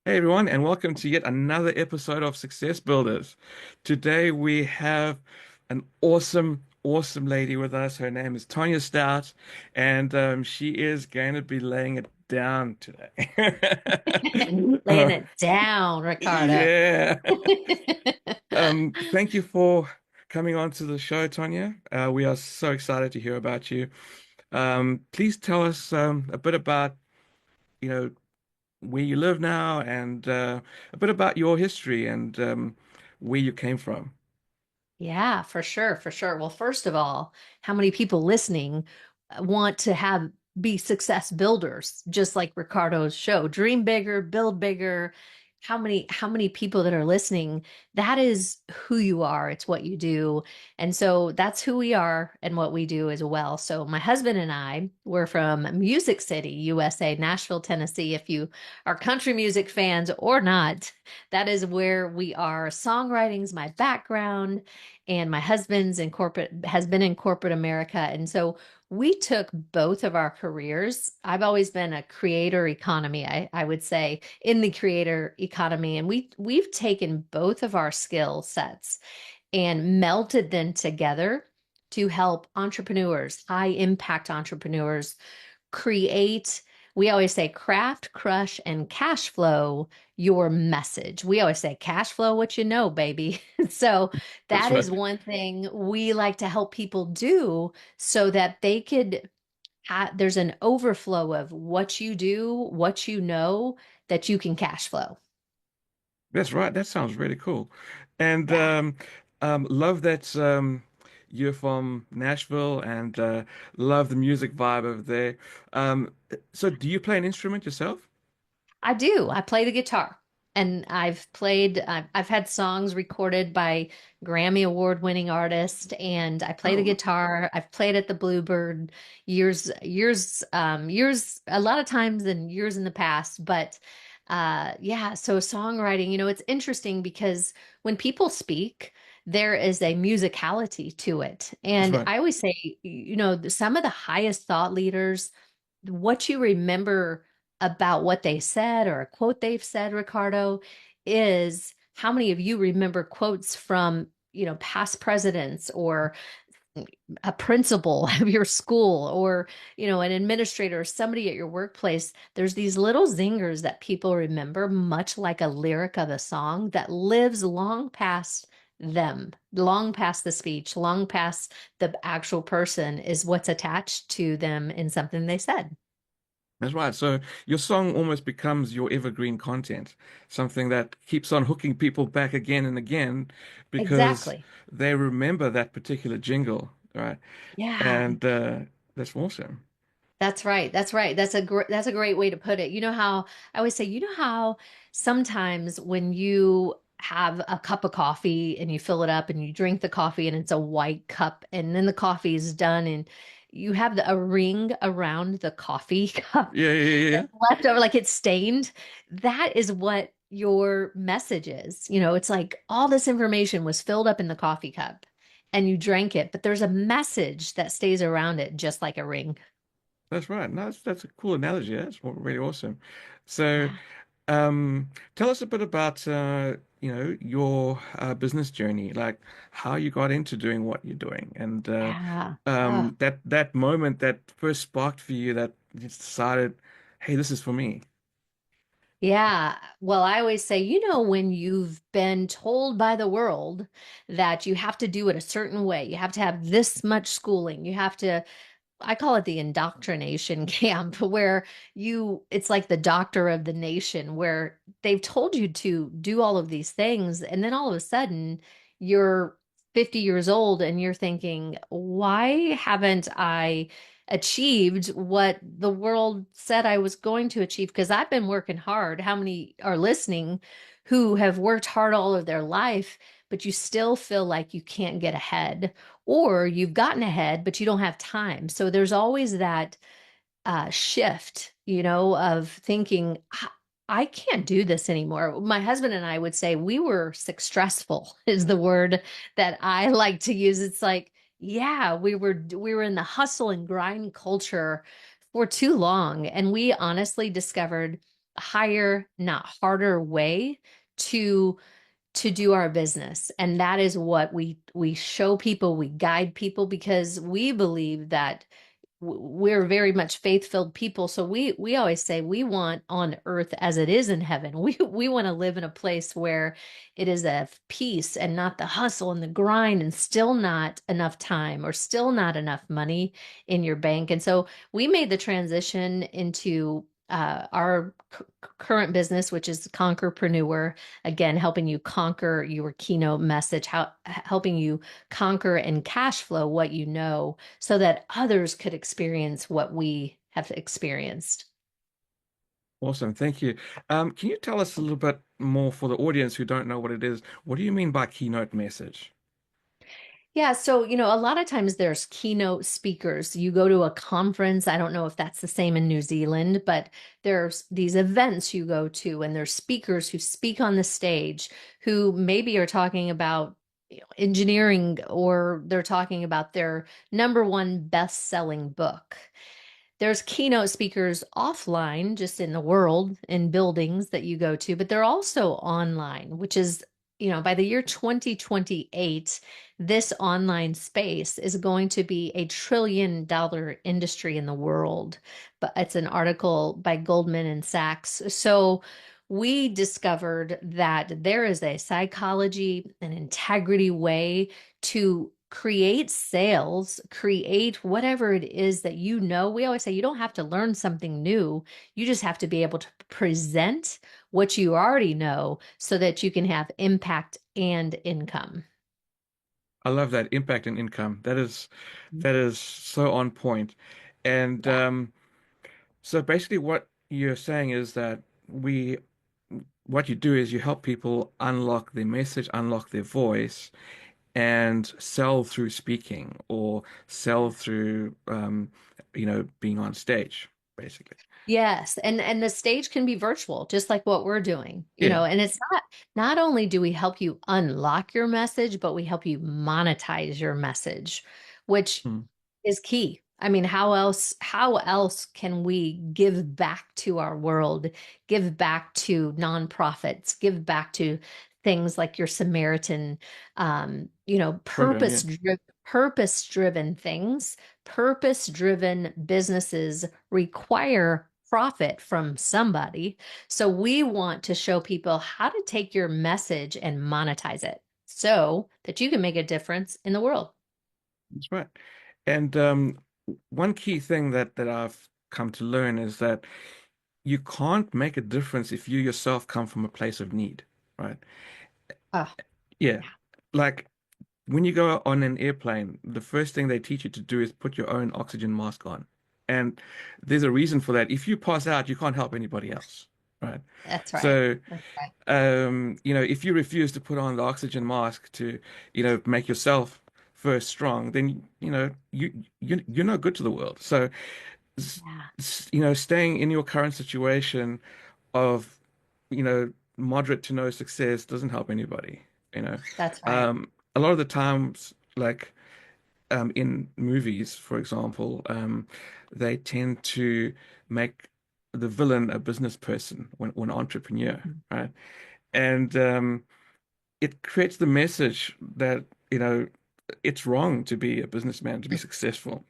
Hey everyone, and welcome to yet another episode of Success Builders. Today we have an awesome lady with us. Her name is Tonya Stout, and she is going to be laying it down today. Laying Uh, it down, Ricardo. yeah. Thank you for coming on to the show, Tonya. We are so excited to hear about you. Please tell us a bit about, you know, where you live now and a bit about your history and where you came from. Yeah, for sure, for sure. Well, first of all, how many people listening want to have be success builders, just like Ricardo's show? Dream bigger, build bigger. How many people that are listening, that is who you are. It's what you do. And so that's who we are and what we do as well. So my husband and I, we're from Music City, USA, Nashville, Tennessee. If you are country music fans or not, that is where we are. Songwriting's my background, and my husband's in corporate has been in corporate America. And so we took both of our careers. I've always been a creator economy, I would say, in the creator economy. And we've taken both of our skill sets and melted them together to help entrepreneurs, high impact entrepreneurs create, we always say craft, crush, and cash flow your message. We always say cash flow what you know, baby. So That's that right. is one thing we like to help people do so that they could there's an overflow of what you do, what you know that you can cash flow. That's right. That sounds really cool. And Yeah. love that you're from Nashville and love the music vibe over there. So do you play an instrument yourself? I do. I play the guitar. And I've had songs recorded by Grammy Award winning artists, and I play the Oh, guitar. I've played at the Bluebird years, a lot of times and years in the past. But yeah, so songwriting, it's interesting because when people speak, there is a musicality to it. that's And right. I always say, some of the highest thought leaders, what you remember about what they said or a quote they've said, Ricardo, is how many of you remember quotes from, past presidents or a principal of your school or, an administrator or somebody at your workplace. There's these little zingers that people remember, much like a lyric of a song that lives long past them, long past the speech, long past the actual person is what's attached to them in something they said. That's right. So your song almost becomes your evergreen content, something that keeps on hooking people back again and again because Exactly. they remember that particular jingle, right? Yeah. And that's awesome. That's right. That's right. That's a great way to put it. You know how I always say, how sometimes when you have a cup of coffee and you fill it up and you drink the coffee and it's a white cup and then the coffee is done and you have a ring around the coffee cup Yeah, yeah, yeah, yeah. that's left over like it's stained. That is what your message is. It's like all this information was filled up in the coffee cup and you drank it, but there's a message that stays around it just like a ring. That's right. No, that's a cool analogy. That's really awesome. So, Yeah. tell us a bit about your business journey, like how you got into doing what you're doing, and Yeah. Oh, that moment that first sparked for you that you decided, hey, this is for me. yeah. Well, I always say, when you've been told by the world that you have to do it a certain way, you have to have this much schooling, you have to, I call it the indoctrination camp, where it's like the doctor of the nation, where they've told you to do all of these things. And then all of a sudden, you're 50 years old and you're thinking, why haven't I achieved what the world said I was going to achieve? Because I've been working hard. How many are listening who have worked hard all of their life, but you still feel like you can't get ahead? Or you've gotten ahead, but you don't have time. So there's always that shift, of thinking, I can't do this anymore. My husband and I would say we were successful is the word that I like to use. It's like, yeah, we were in the hustle and grind culture for too long. And we honestly discovered higher, not harder way to do our business. And that is what we show people, we guide people, because we believe that we're very much faith-filled people. So we always say we want on earth as it is in heaven. We want to live in a place where it is a peace and not the hustle and the grind and still not enough time or still not enough money in your bank. And so we made the transition into our current business, which is Conquerpreneur, again, helping you conquer your keynote message, helping you conquer and cash flow what you know so that others could experience what we have experienced. Awesome. Thank you. Can you tell us a little bit more for the audience who don't know what it is? What do you mean by keynote message? Yeah, so a lot of times there's keynote speakers. You go to a conference, I don't know if that's the same in New Zealand, but there's these events you go to, and there's speakers who speak on the stage who maybe are talking about engineering, or they're talking about their number one best-selling book. There's keynote speakers offline, just in the world, in buildings that you go to, but they're also online, which is, by the year 2028, this online space is going to be $1 trillion industry in the world. But it's an article by Goldman and Sachs. So we discovered that there is a psychology and integrity way to create sales, create whatever it is that you know. We always say you don't have to learn something new. You just have to be able to present what you already know so that you can have impact and income. I love that impact and income. That is so on point. And Yeah. so basically what you're saying is that we what you do is you help people unlock their message, unlock their voice, and sell through speaking or sell through being on stage, basically. Yes, and the stage can be virtual, just like what we're doing, Yeah. and it's not only do we help you unlock your message, but we help you monetize your message, which Mm. is key. I mean, how else can we give back to our world, give back to nonprofits, give back to things like your Samaritan, Program, yeah. purpose-driven things, purpose-driven businesses require profit from somebody. So we want to show people how to take your message and monetize it so that you can make a difference in the world. That's right. And one key thing that I've come to learn is that you can't make a difference if you yourself come from a place of need, right? Oh, Yeah. yeah, Like when you go on an airplane, the first thing they teach you to do is put your own oxygen mask on. And there's a reason for that. If you pass out, you can't help anybody else, right? that's right. So, That's right. if you refuse to put on the oxygen mask to, make yourself first strong, then, you're not good to the world. So, Yeah, staying in your current situation of, moderate to no success doesn't help anybody, you know. that's right. A lot of the times, like in movies, for example, they tend to make the villain a business person when an entrepreneur, right? And it creates the message that, it's wrong to be a businessman, to be successful.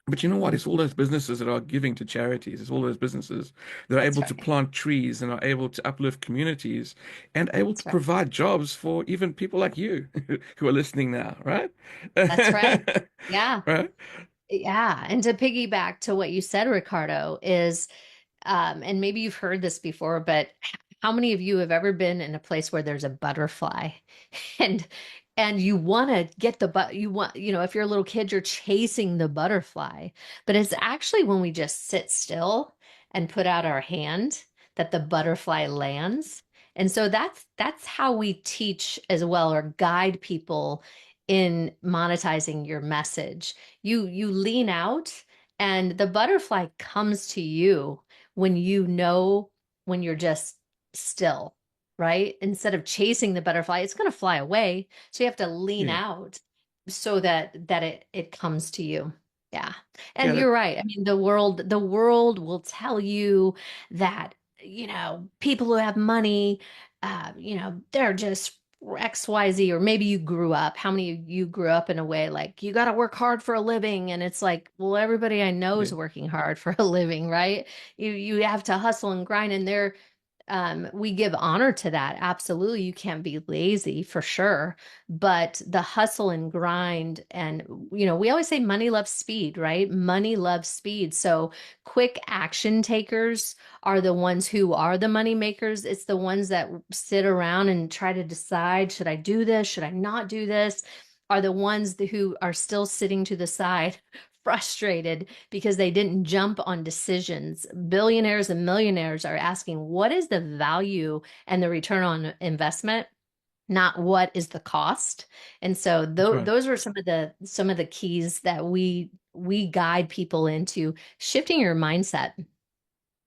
But you know what? Mhm. It's all those businesses that are giving to charities. It's all those businesses that are That's able to right. plant trees and are able to uplift communities and able to That's right. provide jobs for even people like you who are listening now, right? That's right. Yeah. Right? Yeah. And to piggyback to what you said, Ricardo, is and maybe you've heard this before, but how many of you have ever been in a place where there's a butterfly and you want to get you want, if you're a little kid, you're chasing the butterfly, but it's actually when we just sit still and put out our hand that the butterfly lands. And so that's how we teach as well, or guide people in monetizing your message. You lean out and the butterfly comes to you when when you're just still, right? Instead of chasing the butterfly, it's going to fly away. So you have to lean Yeah. out so that it comes to you. Yeah. Yeah, And you're right. I mean, the world will tell you that people who have money, they're just XYZ, or maybe you grew up. How many of you grew up in a way like you got to work hard for a living? And it's like, well, everybody I know Yeah. is working hard for a living, right? You have to hustle and grind, and we give honor to that. Absolutely. You can't be lazy for sure. But the hustle and grind, and, we always say money loves speed, right? Money loves speed. So quick action takers are the ones who are the money makers. It's the ones that sit around and try to decide, should I do this? Should I not do this? Are the ones who are still sitting to the side, frustrated because they didn't jump on decisions. Billionaires and millionaires are asking, what is the value and the return on investment? Not what is the cost. And so That's right. those are some of the keys that we guide people into shifting your mindset.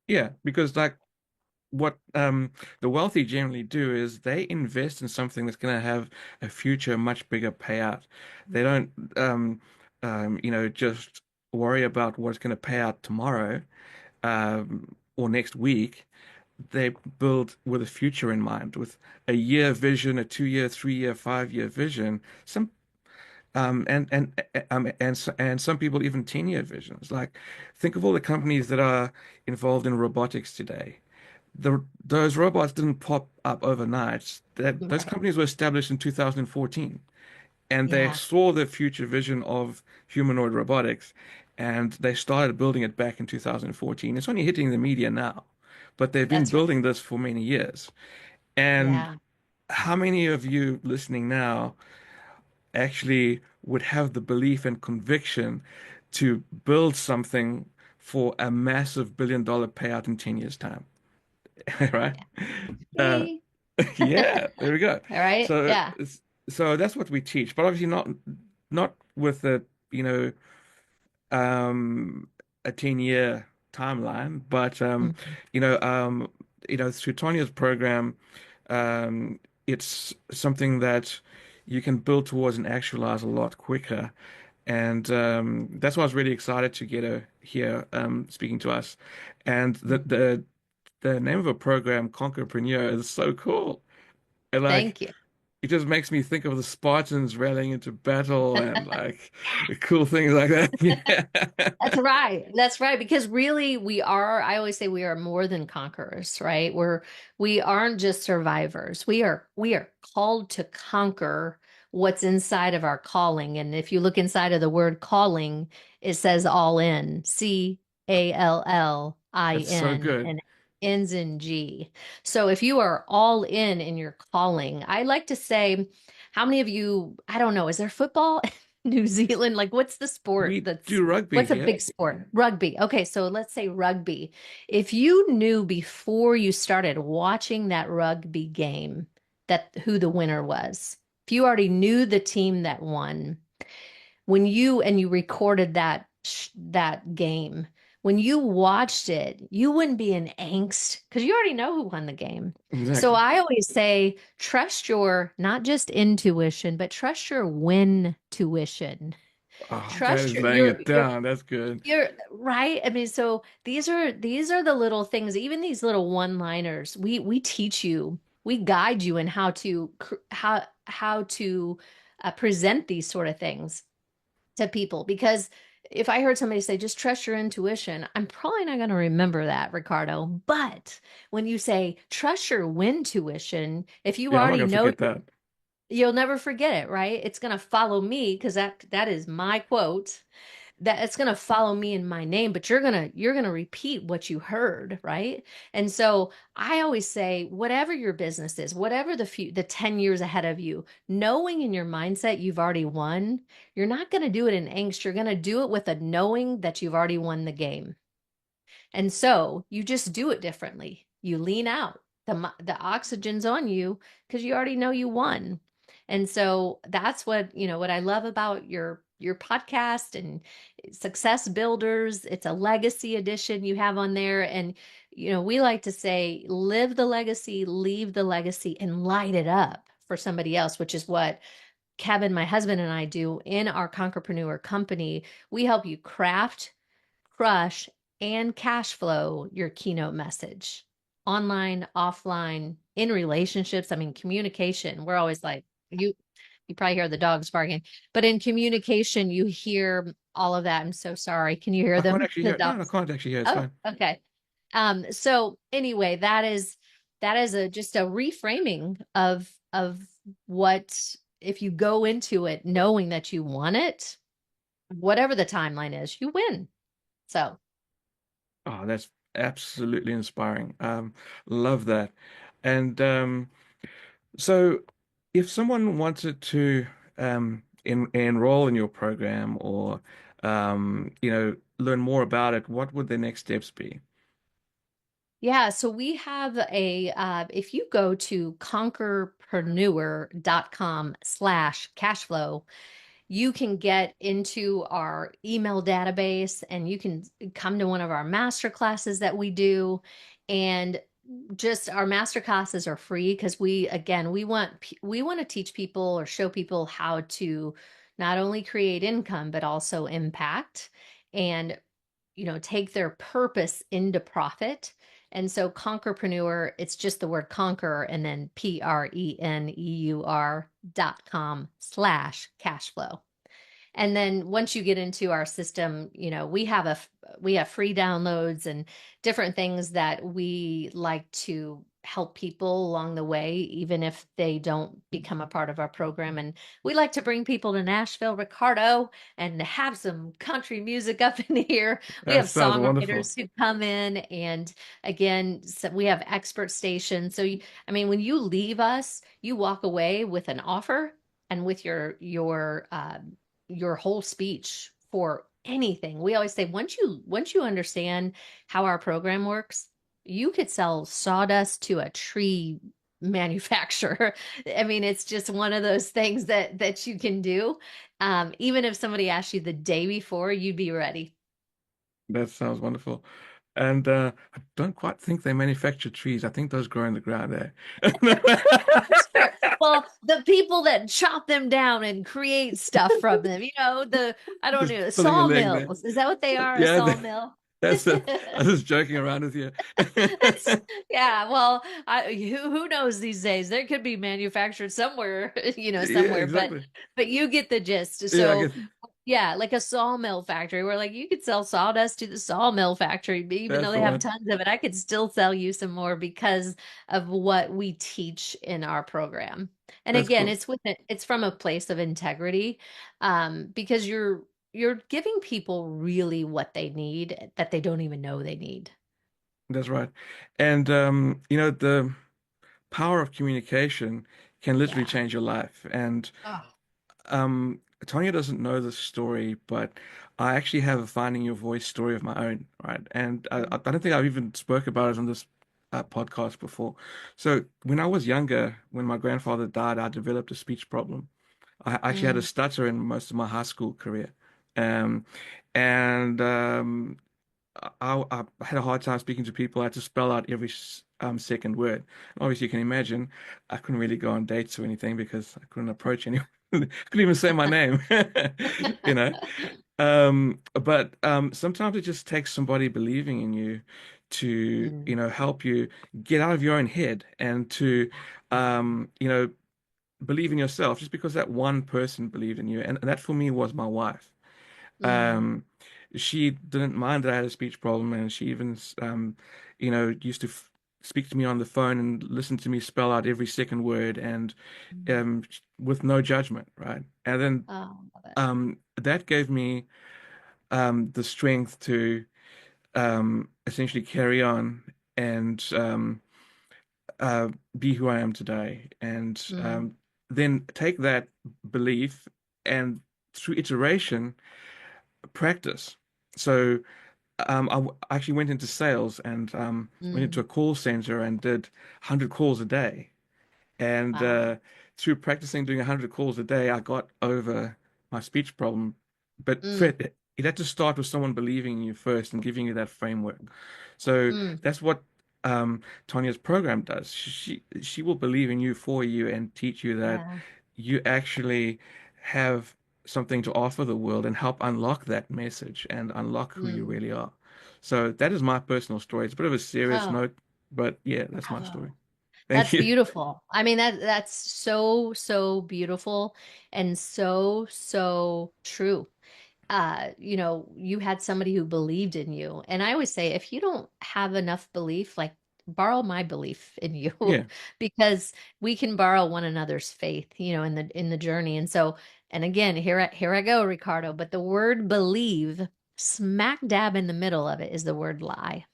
Yeah, because like what the wealthy generally do is they invest in something that's going to have a future much bigger payout. They don't just worry about what's going to pay out tomorrow or next week. They build with a future in mind, with a year vision, a 2 year, 3 year, 5 year vision. And some people even 10 year visions. Like think of all the companies that are involved in robotics today. Those robots didn't pop up overnight. Those Right. companies were established in 2014, and they Yeah, saw the future vision of humanoid robotics, and they started building it back in 2014. It's only hitting the media now, but they've been that's right. building this for many years. And Yeah. how many of you listening now actually would have the belief and conviction to build something for a massive $1 billion payout in 10 years' time? Right? Yeah. Uh, Me. yeah, there we go. All right. So, Yeah. so that's what we teach, but obviously not with you know, um, a 10 year timeline, but Mhm. you know, um, through Tonya's program, it's something that you can build towards and actualize a lot quicker. And that's why I was really excited to get her here speaking to us. And the name of a program, Conquerpreneur, is so cool. And like Thank you. it just makes me think of the Spartans rallying into battle and like cool things like that. That's Yeah. right. That's right. Because really I always say we are more than conquerors, right? We aren't just survivors. We are called to conquer what's inside of our calling. And if you look inside of the word calling, it says all in, That's so CALLIN, good. and it ends in G. So if you are all in your calling, I like to say, how many of you, I don't know, is there football? New Zealand? Like, what's the sport We do rugby what's a here. big sport? Rugby. Okay, so let's say rugby. If you knew before you started watching that rugby game that who the winner was, if you already knew the team that won, and you recorded that game, when you watched it, you wouldn't be in angst because you already know who won the game. So Exactly. I always say, trust your not just intuition, but trust your win tuition. Oh, that Trust is your laying your it your down. That's good. you're right. I mean, so these are the little things, even these little one-liners. We teach you, we guide you in how to present these sort of things to people. Because if I heard somebody say, just trust your intuition, I'm probably not going to remember that, Ricardo. But when you say trust your win tuition, if you Yeah, I'm not already gonna know, forget that. you'll never forget it, right? It's going to follow me because that is my quote, that it's going to follow me in my name, but you're going to repeat what you heard, right? And so I always say, whatever your business is, whatever the 10 years ahead of you, knowing in your mindset you've already won, you're not going to do it in angst. You're going to do it with a knowing that you've already won the game. And so you just do it differently. You lean out. The oxygen's on you because you already know you won. And so that's what I love about your podcast and Success Builders. It's a legacy edition you have on there. And we like to say, live the legacy, leave the legacy, and light it up for somebody else, which is what Kevin, my husband, and I do in our Conquerpreneur company. We help you craft, crush, and cash flow your keynote message. online, offline, in relationships. I mean, communication. We're always like, you probably hear the dogs barking, but in communication, you hear all of that. I'm so sorry. Can you hear I can't them? actually The hear it. No, I dogs. can't actually hear it. It's Oh, fine. okay. So anyway, that is a just a reframing of what if you go into it knowing that you want it, whatever the timeline is, you win. So Oh, that's absolutely inspiring. Love that. And so, if someone wanted to enroll in your program or learn more about it, what would their next steps be? yeah, so we have if you go to conquerpreneur.com/cashflow, you can get into our email database and you can come to one of our master classes that we do. And just our master classes are free because we want to teach people or show people how to not only create income but also impact and take their purpose into profit. And so Conquerpreneur, it's just the word conquer and then preneur.com/cash flow. And then once you get into our system, we have free downloads and different things that we like to help people along the way, even if they don't become a part of our program. And we like to bring people to Nashville, Ricardo, and have some country music up in here. We That have sounds wonderful. songwriters who come in, and again, so we have expert stations. So, I mean, when you leave us, you walk away with an offer and with your whole speech for anything. We always say once you understand how our program works, you could sell sawdust to a tree manufacturer. I mean, it's just one of those things that you can do. Even if somebody asked you the day before, you'd be ready. That sounds wonderful. And I don't quite think they manufacture trees. I think those grow in the ground there. Sure. Well, the people that chop them down and create stuff from them, I don't Just know, pulling your leg there. sawmills. Is that what they are? A Yeah, sawmill? that's it. I was just joking around with you. It's yeah, well, who knows these days? There could be manufactured somewhere, Yeah, somewhere, but exactly. you get the gist. Yeah, I So guess yeah, like a sawmill factory where like you could sell sawdust to the sawmill factory, but even that's though the they have one. tons of it, I could still sell you some more because of what we teach in our program. And That's again, cool. it's from a place of integrity, because you're giving people really what they need that they don't even know they need. That's right. And the power of communication can literally Yeah. change your life. And Oh. Tonya doesn't know this story, but I actually have a finding your voice story of my own, right? And I don't think I've even spoke about it on this podcast before. So when I was younger, when my grandfather died, I developed a speech problem. I actually had a Mm, stutter in most of my high school career. Um, and I had a hard time speaking to people. I had to spell out every second word. Obviously, you can imagine I couldn't really go on dates or anything because I couldn't approach anyone. I couldn't even say my name, you know. But sometimes it just takes somebody believing in you to, mm, help you get out of your own head and to, believe in yourself. Just because that one person believed in you, and that for me was my wife. mm, Um, she didn't mind that I had a speech problem, and she even, used to f speak to me on the phone and listen to me spell out every second word, and mm. with no judgment, right? And then Oh, love it. that gave me the strength to essentially carry on and uh, be who I am today, and Mm, then take that belief and through iteration practice. So I actually went into sales and went into mm. a call center and did 100 calls a day. And Wow. through practicing doing 100 calls a day, I got over my speech problem. But Mm, it had to start with someone believing in you first and giving you that framework. So mm. that's what Tanya's program does. She will believe in you for you and teach you that Yeah. you actually have something to offer the world and help unlock that message and unlock who you Mm. really are. So that is my personal story. It's a bit of a serious Oh, note. But yeah, that's my Bravo. story. Thank That's you. beautiful. I mean, that's so, so beautiful and so, so true. You had somebody who believed in you. And I always say, if you don't have enough belief, like borrow my belief in you, Yeah. because we can borrow one another's faith, in the journey. And so, and again, here I go, Ricardo. But the word believe, smack dab in the middle of it is the word lie.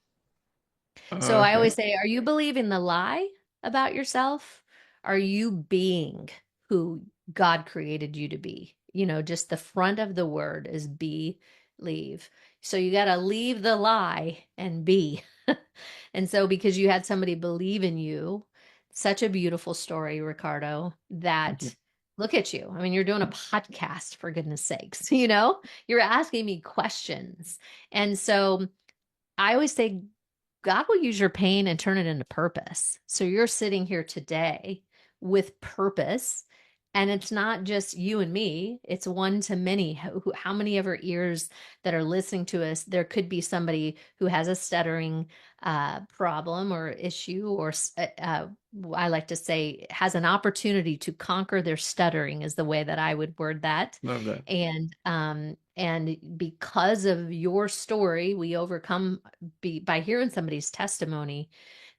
So I Okay. always say, are you believing the lie about yourself? Are you being who God created you to be? Just the front of the word is be, leave. So you got to leave the lie and be. And so because you had somebody believe in you, such a beautiful story, Ricardo, Thank you. that look at you. I mean, you're doing a podcast for goodness sakes, you're asking me questions. And so I always say God will use your pain and turn it into purpose. So you're sitting here today with purpose. And it's not just you and me, it's one to many. How many of our ears that are listening to us, there could be somebody who has a stuttering problem or issue, or I like to say has an opportunity to conquer their stuttering, is the way that I would word that. Love that. And because of your story, we overcome by hearing somebody's testimony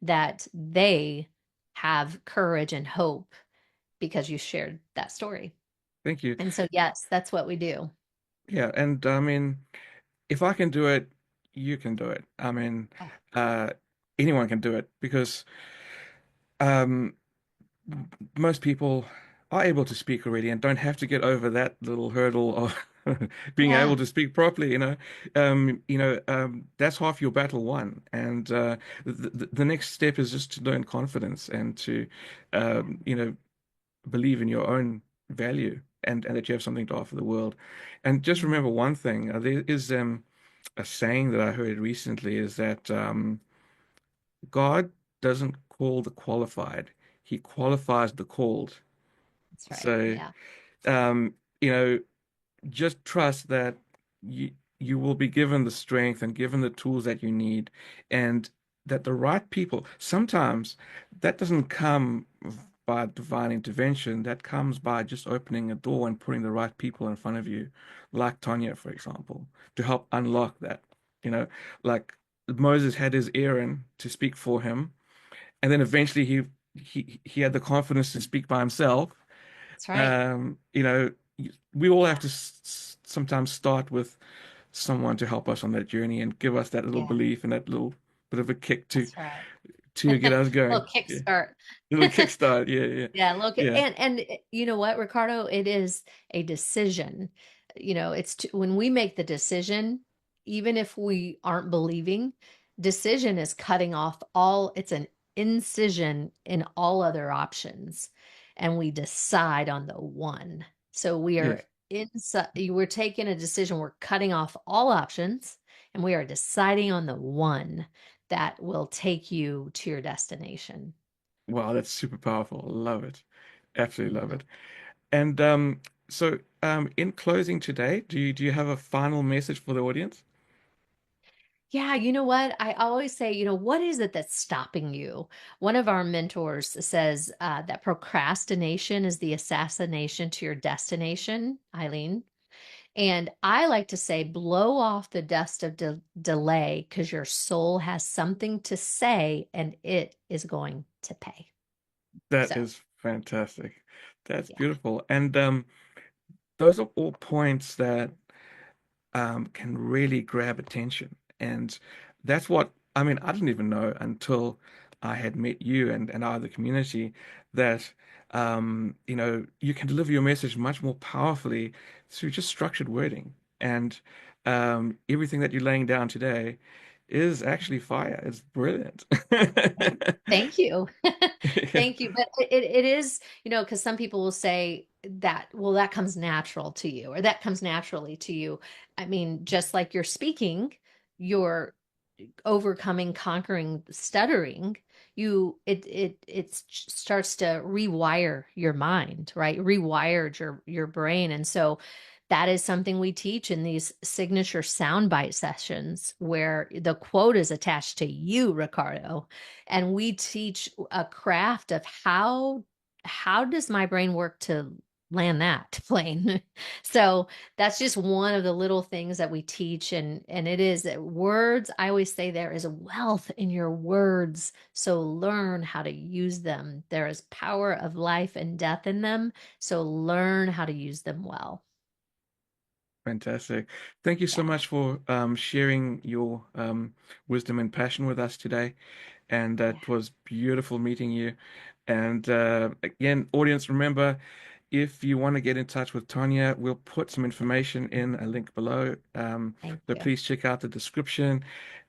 that they have courage and hope because you shared that story. Thank you. And so, yes, that's what we do. Yeah, and I mean, if I can do it, you can do it. I mean, Oh, uh, anyone can do it because um, most people are able to speak already and don't have to get over that little hurdle of being able yeah. to speak properly. That's half your battle won. And the next step is just to learn confidence and to, believe in your own value and that you have something to offer the world. And just Mm, remember one thing, there is a saying that I heard recently is that God doesn't call the qualified, he qualifies the called. that's right. So, Yeah. um, you know, just trust that you will be given the strength and given the tools that you need, and that the right people, sometimes that doesn't come by divine intervention, that comes by just opening a door and putting the right people in front of you, like Tonya, for example, to help unlock that. You know, like Moses had his Aaron to speak for him, and then eventually he had the confidence to speak by himself. That's right. You know, we all have Yeah. to sometimes start with someone to help us on that journey and give us that little Yeah. belief and that little bit of a kick That's right. to get us Little going. Yeah, kickstart. little kickstart. Yeah, yeah, Yeah, look, yeah, and you know what, Ricardo, it is a decision. When we make the decision, even if we aren't believing, decision is cutting off it's an incision in all other options, and we decide on the one. So yes. we're taking a decision, we're cutting off all options, and we are deciding on the one that will take you to your destination. Wow, that's super powerful. Love it. Absolutely love Mhm. it. And in closing today, do you have a final message for the audience? Yeah, you know what? I always say, what is it that's stopping you? One of our mentors says that procrastination is the assassination to your destination, Eileen. And I like to say, blow off the dust of delay because your soul has something to say and it is going to pay. That So, is fantastic. That's yeah. beautiful. And those are all points that can really grab attention. And that's what, I mean, I didn't even know until I had met you and our other community that, you can deliver your message much more powerfully through just structured wording. And everything that you're laying down today is actually fire. It's brilliant. Thank you. Yeah. Thank you. But it is, because some people will say that, well, that comes natural to you, or that comes naturally to you. I mean, just like you're speaking, you're overcoming, conquering stuttering, starts to rewire your mind, right? Rewired your brain. And so That is something we teach in these signature soundbite sessions where the quote is attached to you, Ricardo. And we teach a craft of how does my brain work to land that plane. So that's just one of the little things that we teach, and it is that words, I always say there is a wealth in your words, so learn how to use them. There is power of life and death in them, so learn how to use them well. Fantastic. Thank you so Yeah, much for sharing your wisdom and passion with us today. And yeah. it was beautiful meeting you. And again, audience, remember, if you want to get in touch with Tonya, we'll put some information in a link below. Thank So you. please check out the description.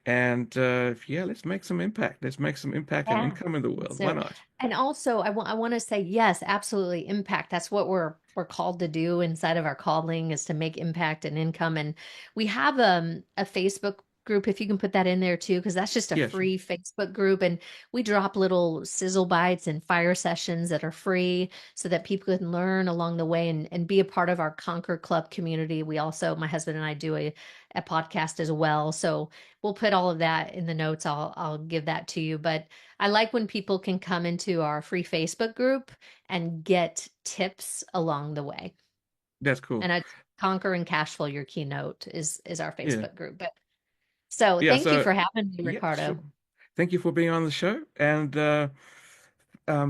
And yeah, let's make some impact. Let's make some impact and Yeah, income in the let's world. do Why it. not? And also, I want to say yes, absolutely impact. That's what we're called to do inside of our calling is to make impact and income. And we have a Facebook group if you can put that in there too, because that's just a Yeah, sure. free Facebook group, and we drop little sizzle bites and fire sessions that are free so that people can learn along the way and be a part of our Conquer Club community. We also, my husband and I do a podcast as well. So we'll put all of that in the notes. I'll give that to you. But I like when people can come into our free Facebook group and get tips along the way. That's cool. And it's Conquer and Cashflow, your keynote is our Yeah. Facebook group. But so Yeah. thank you So, for having me, yeah, Ricardo. sure. Thank you for being on the show. And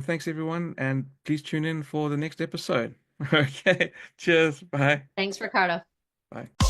thanks, everyone. And please tune in for the next episode. Okay. Cheers. Bye. Thanks, Ricardo. Bye.